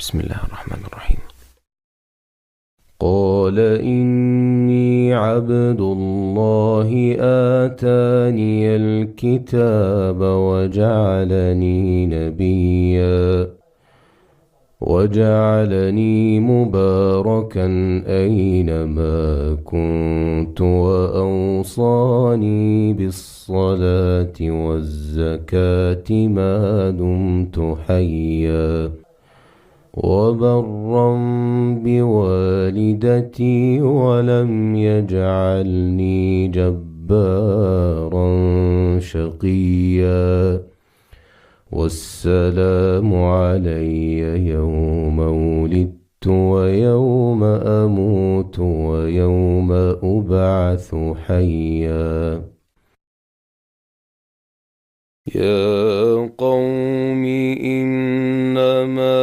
بسم الله الرحمن الرحيم. قال إني عبد الله آتاني الكتاب وجعلني نبيا وجعلني مباركا أينما كنت وأوصاني بالصلاة والزكاة ما دمت حيا وبرا بوالدتي ولم يجعلني جبارا شقيا والسلام علي يوم ولدت ويوم أموت ويوم أبعث حيا. يا قوم إنما